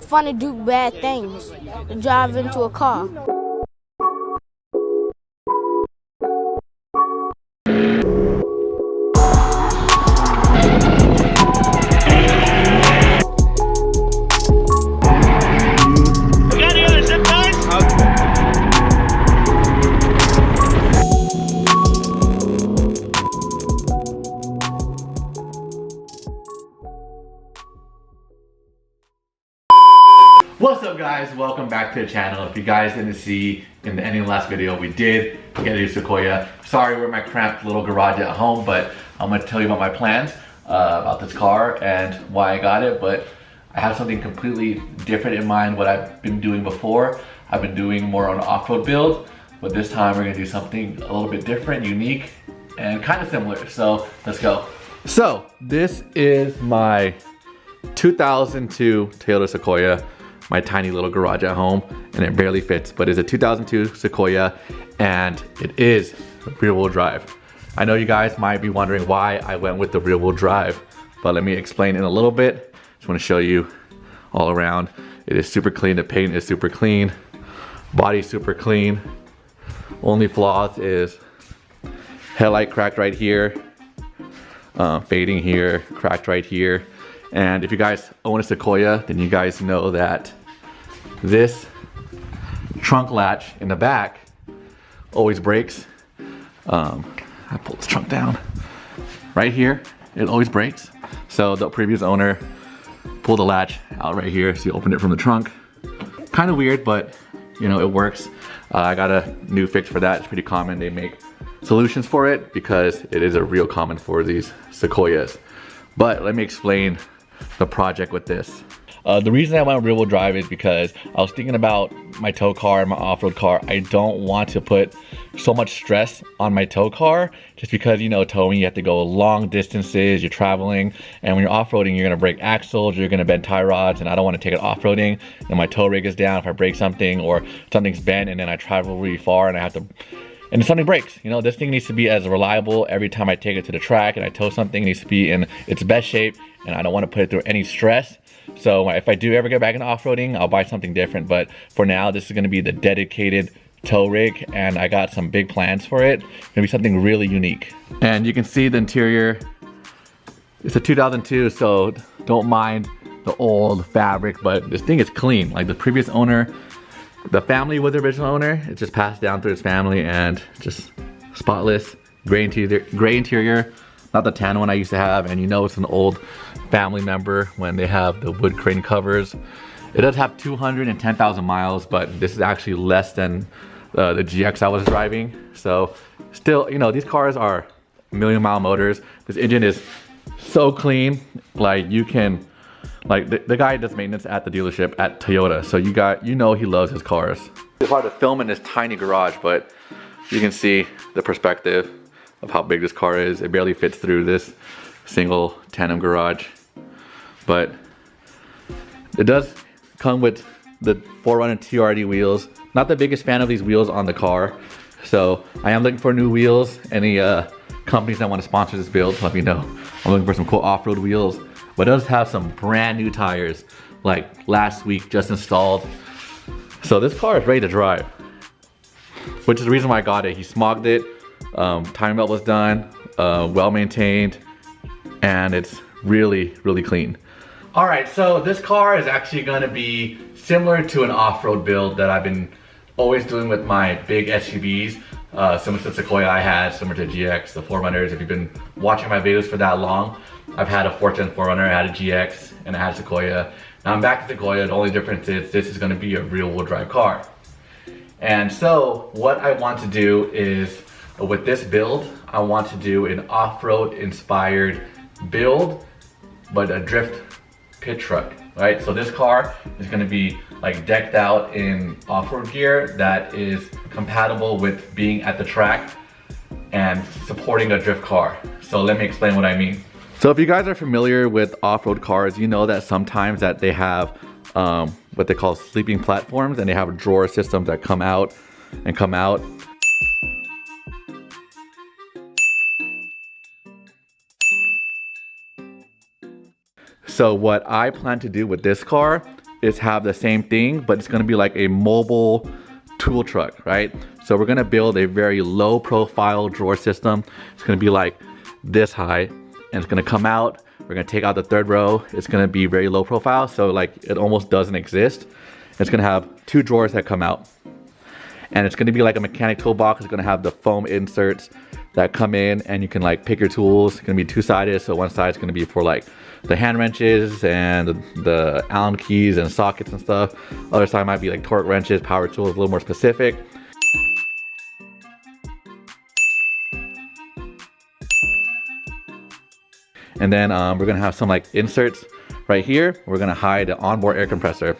fun to do bad things, to drive into a car. What's up guys, welcome back to the channel. If you guys didn't see in the ending of the last video, we did get a new Sequoia. Sorry we're in my cramped little garage at home, but I'm going to tell you about my plans about this car and why I got it. But I have something completely different in mind what I've been doing before. I've been doing more on off-road build, but this time we're going to do something a little bit different, unique, and kind of similar. So let's go. So this is my 2002 Toyota Sequoia. My tiny little garage at home, and it barely fits, but it's a 2002 Sequoia and it is rear-wheel drive. I know you guys might be wondering why I went with the rear-wheel drive, but let me explain in a little bit. Just want to show you all around. It is super clean. The paint is super clean. Body super clean. Only flaws is headlight cracked right here, fading here, cracked right here. And if you guys own a Sequoia, then you guys know that this trunk latch in the back always breaks. I pull this trunk down. Right here, it always breaks. So the previous owner pulled the latch out right here, so you open it from the trunk. Kind of weird, but you know, it works. I got a new fix for that. It's pretty common. They make solutions for it because it is a real common for these Sequoias. But let me explain the project with this. The reason I went rear-wheel drive is because I was thinking about my tow car and my off-road car. I don't want to put so much stress on my tow car just because, you know, towing, you have to go long distances, you're traveling, and when you're off-roading, you're gonna break axles, you're gonna bend tie rods, and I don't wanna take it off-roading and my tow rig is down if I break something or something's bent and then I travel really far and I have to, and if something breaks, you know, this thing needs to be as reliable every time I take it to the track and I tow something. It needs to be in its best shape and I don't want to put it through any stress. So if I do ever get back into off-roading, I'll buy something different. But for now, this is going to be the dedicated tow rig and I got some big plans for it. It's going to be something really unique. And you can see the interior. It's a 2002, so don't mind the old fabric, but this thing is clean. Like the previous owner, the family was the original owner. It just passed down through his family and just spotless, gray interior, not the tan one I used to have. And you know it's an old family member when they have the wood crane covers. It does have 210,000 miles, but this is actually less than the GX I was driving. So still, you know, these cars are million-mile motors. This engine is so clean, like you can, like the guy does maintenance at the dealership at Toyota, so you know he loves his cars. It's hard to film in this tiny garage, but you can see the perspective of how big this car is. It barely fits through this single tandem garage, but it does come with the 4Runner TRD wheels. Not the biggest fan of these wheels on the car, so I am looking for new wheels. Any companies that want to sponsor this build, let me know. I'm looking for some cool off-road wheels. But it does have some brand new tires, like last week, just installed. So this car is ready to drive, which is the reason why I got it. He smogged it, timing belt was done, well maintained, and it's really, really clean. All right, so this car is actually gonna be similar to an off-road build that I've been always doing with my big SUVs, similar to the Sequoia I had, similar to GX, the 4Runners. If you've been watching my videos for that long, I've had a 4th Gen 4Runner, I had a GX, and I had a Sequoia. Now I'm back to Sequoia. The only difference is this is gonna be a rear-wheel drive car. And so what I want to do is, with this build, I want to do an off-road inspired build, but a drift pit truck, right? So this car is gonna be like decked out in off-road gear that is compatible with being at the track and supporting a drift car. So let me explain what I mean. So if you guys are familiar with off-road cars, you know that sometimes that they have what they call sleeping platforms, and they have drawer systems that come out and come out. So what I plan to do with this car is have the same thing, but it's gonna be like a mobile tool truck, right? So we're gonna build a very low profile drawer system. It's gonna be like this high, and it's gonna come out. We're gonna take out the third row. It's gonna be very low profile, so like it almost doesn't exist. It's gonna have 2 drawers that come out. And it's gonna be like a mechanic toolbox. It's gonna have the foam inserts that come in, and you can like pick your tools. It's gonna be 2-sided, so one side is gonna be for like the hand wrenches and the Allen keys and sockets and stuff. Other side might be like torque wrenches, power tools, a little more specific. And then we're gonna have some like inserts right here. We're gonna hide the onboard air compressor.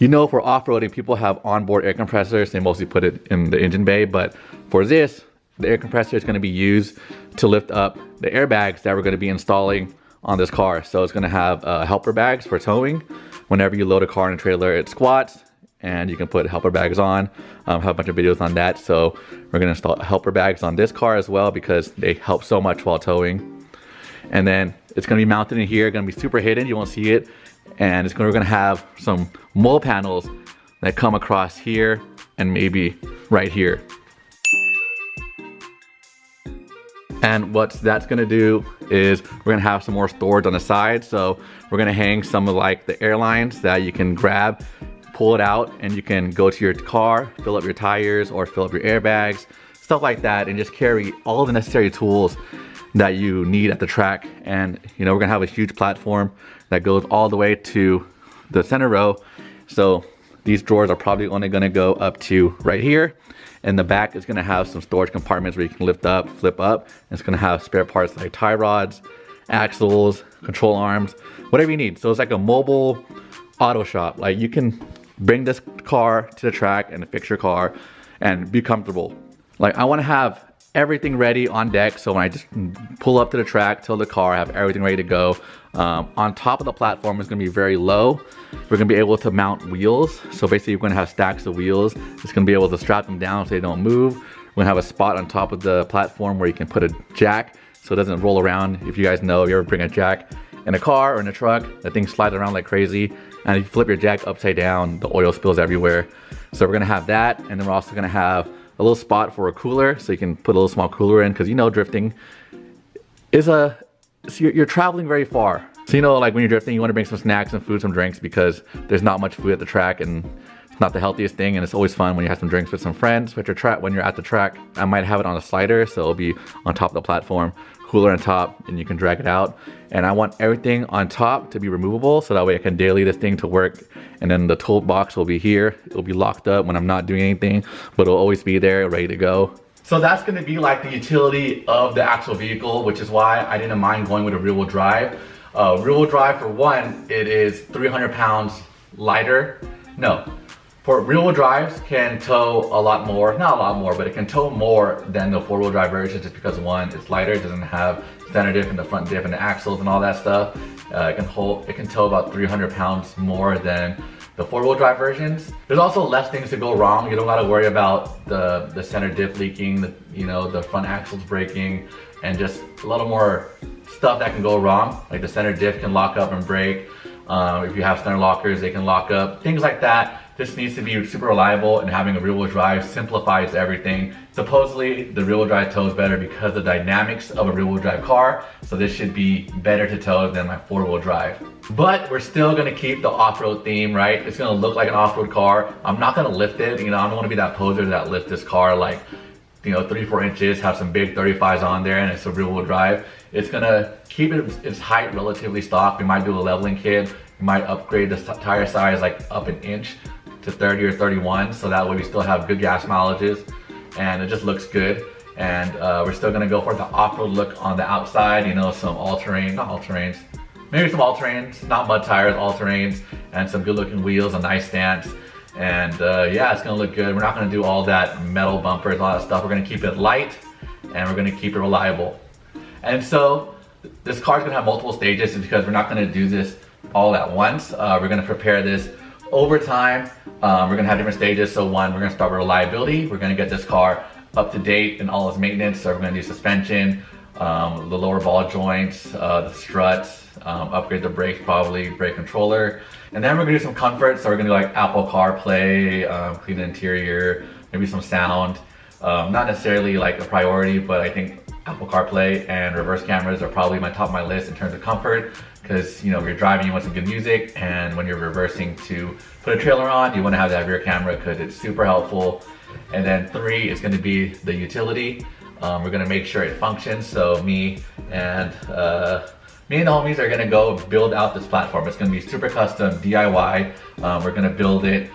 You know, for off-roading, people have onboard air compressors. They mostly put it in the engine bay, but for this, the air compressor is gonna be used to lift up the airbags that we're gonna be installing on this car. So it's gonna have helper bags for towing. Whenever you load a car in a trailer, it squats, and you can put helper bags on. I have a bunch of videos on that. So we're gonna install helper bags on this car as well because they help so much while towing. And then it's gonna be mounted in here, gonna be super hidden, you won't see it. And we're gonna have some mole panels that come across here and maybe right here. And what that's gonna do is we're gonna have some more storage on the side. So we're gonna hang some of like the airlines that you can grab, pull it out, and you can go to your car, fill up your tires or fill up your airbags, stuff like that, and just carry all the necessary tools that you need at the track. And you know, we're gonna have a huge platform that goes all the way to the center row. So these drawers are probably only gonna go up to right here. And the back is gonna have some storage compartments where you can lift up, flip up. And it's gonna have spare parts like tie rods, axles, control arms, whatever you need. So it's like a mobile auto shop. Like you can bring this car to the track and fix your car and be comfortable. Like I wanna have everything ready on deck, so when I just pull up to the track, tow the car, I have everything ready to go. On top of the platform is gonna be very low. We're gonna be able to mount wheels. So basically you're gonna have stacks of wheels. It's gonna be able to strap them down so they don't move. We're gonna have a spot on top of the platform where you can put a jack so it doesn't roll around. If you guys know, if you ever bring a jack in a car or in a truck, that thing slides around like crazy. And if you flip your jack upside down, the oil spills everywhere. So we're gonna have that, and then we're also gonna have a little spot for a cooler, so you can put a little small cooler in, because you know drifting is so you're traveling very far. So you know, like when you're drifting, you want to bring some snacks and food, some drinks, because there's not much food at the track and it's not the healthiest thing. And it's always fun when you have some drinks with some friends. When you're at the track, I might have it on a slider, so it'll be on top of the platform, cooler on top, and you can drag it out. And I want everything on top to be removable, so that way I can daily this thing to work. And then the toolbox will be here. It'll be locked up when I'm not doing anything, but it'll always be there, ready to go. So that's gonna be like the utility of the actual vehicle, which is why I didn't mind going with a rear wheel drive. Rear wheel drive, for one, it is 300 pounds lighter. No, for rear wheel drives can tow a lot more, not a lot more, but it can tow more than the 4-wheel drive version, just because one, it's lighter, it doesn't have center diff and the front diff and the axles and all that stuff. It can tow about 300 pounds more than the 4-wheel drive versions. There's also less things to go wrong. You don't gotta worry about the center diff leaking, the front axles breaking, and just a little more stuff that can go wrong. Like the center diff can lock up and break. If you have center lockers, they can lock up, things like that. This needs to be super reliable, and having a rear wheel drive simplifies everything. Supposedly, the rear wheel drive tows better because of the dynamics of a rear wheel drive car. So this should be better to tow than my 4-wheel drive. But we're still gonna keep the off-road theme, right? It's gonna look like an off-road car. I'm not gonna lift it, I don't wanna be that poser that lifts this car like, 3-4 inches, have some big 35s on there, and it's a rear wheel drive. It's gonna keep its height relatively stock. We might do a leveling kit. We might upgrade the tire size like up an inch to 30 or 31, so that way we still have good gas mileages and it just looks good. And we're still gonna go for the off-road look on the outside, some all-terrain, not all-terrains, maybe some all-terrains, not mud tires, all-terrains, and some good-looking wheels, a nice stance. And yeah, it's gonna look good. We're not gonna do all that metal bumpers, all that stuff. We're gonna keep it light, and we're gonna keep it reliable. And so this car's gonna have multiple stages because we're not gonna do this all at once. We're gonna prepare this over time. We're gonna have different stages. So one, we're gonna start with reliability. We're gonna get this car up to date in all its maintenance. So we're gonna do suspension, the lower ball joints, the struts, upgrade the brakes, probably brake controller. And then we're gonna do some comfort. So we're gonna do like Apple CarPlay, clean the interior, maybe some sound. Not necessarily like a priority, but I think Apple CarPlay and reverse cameras are probably my top of my list in terms of comfort, because you know, if you're driving, you want some good music, and when you're reversing to put a trailer on, you want to have that rear camera because it's super helpful. And then 3 is going to be the utility. We're going to make sure it functions. So me and the homies are going to go build out this platform. It's going to be super custom DIY. We're going to build it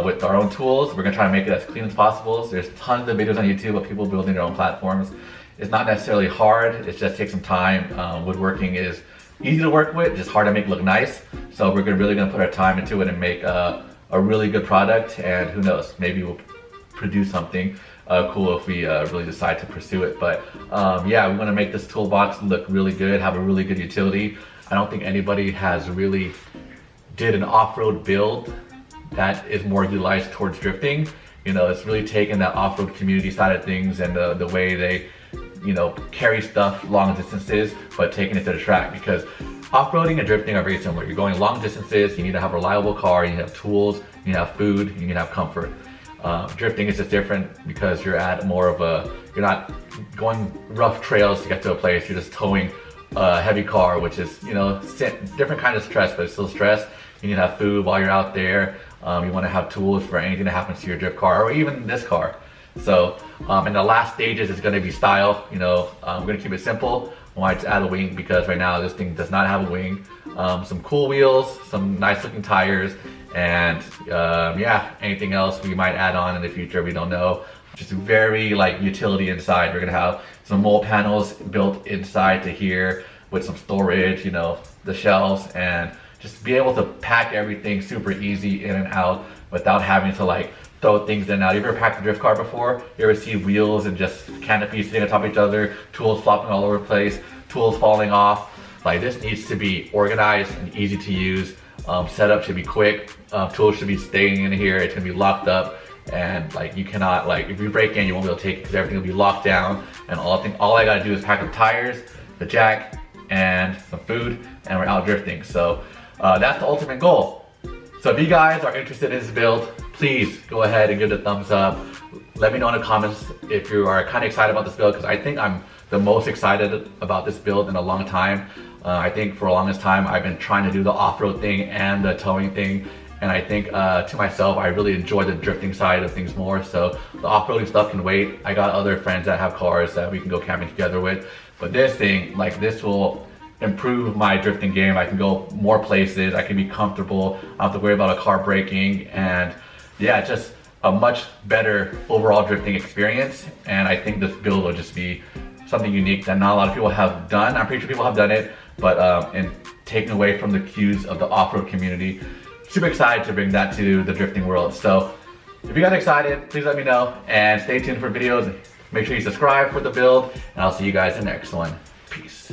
with our own tools. We're going to try to make it as clean as possible. So there's tons of videos on YouTube of people building their own platforms. It's not necessarily hard, it just takes some time. Woodworking is easy to work with, just hard to make look nice. So we're really gonna put our time into it and make a really good product, and who knows, maybe we'll produce something cool if we really decide to pursue it. But yeah, we wanna make this toolbox look really good, have a really good utility. I don't think anybody has really did an off-road build that is more utilized towards drifting. You know, it's really taken that off-road community side of things and the way they, you know, carry stuff long distances, but taking it to the track, because off-roading and drifting are very similar. You're going long distances, you need to have a reliable car, you need to have tools, you need to have food, you need to have comfort. Drifting is just different because you're at more of a, you're not going rough trails to get to a place, you're just towing a heavy car, which is, you know, different kind of stress, but it's still stress. You need to have food while you're out there. You want to have tools for anything that happens to your drift car, or even this car. So in the last stages, it's going to be style. You know, I'm going to keep it simple. I wanted to add a wing because right now this thing does not have a wing. Some cool wheels, some nice looking tires, and yeah, anything else we might add on in the future, we don't know. Just very like utility inside. We're going to have some mole panels built inside to here with some storage, you know, the shelves, and just be able to pack everything super easy in and out without having to like throw things in and out. You ever packed a drift car before? You ever see wheels and just canopies sitting on top of each other, tools flopping all over the place, tools falling off? Like, this needs to be organized and easy to use. Setup should be quick. Tools should be staying in here. It's gonna be locked up, and like, you cannot, like, if you break in, you won't be able to take it because everything will be locked down. And all I gotta do is pack up tires, the jack, and some food, and we're out drifting. So that's the ultimate goal. So if you guys are interested in this build, please go ahead and give it a thumbs up. Let me know in the comments if you are kind of excited about this build, because I think I'm the most excited about this build in a long time. I think for the longest time I've been trying to do the off-road thing and the towing thing, and I think to myself, I really enjoy the drifting side of things more. So the off-roading stuff can wait. I got other friends that have cars that we can go camping together with, but this thing, like, this will improve my drifting game. I can go more places, I can be comfortable, I don't have to worry about a car braking, and yeah, just a much better overall drifting experience. And I think this build will just be something unique that not a lot of people have done. I'm pretty sure people have done it, but and taken away from the cues of the off-road community. Super excited to bring that to the drifting world. So if you guys are excited, please let me know, and stay tuned for videos. Make sure you subscribe for the build, and I'll see you guys in the next one. Peace.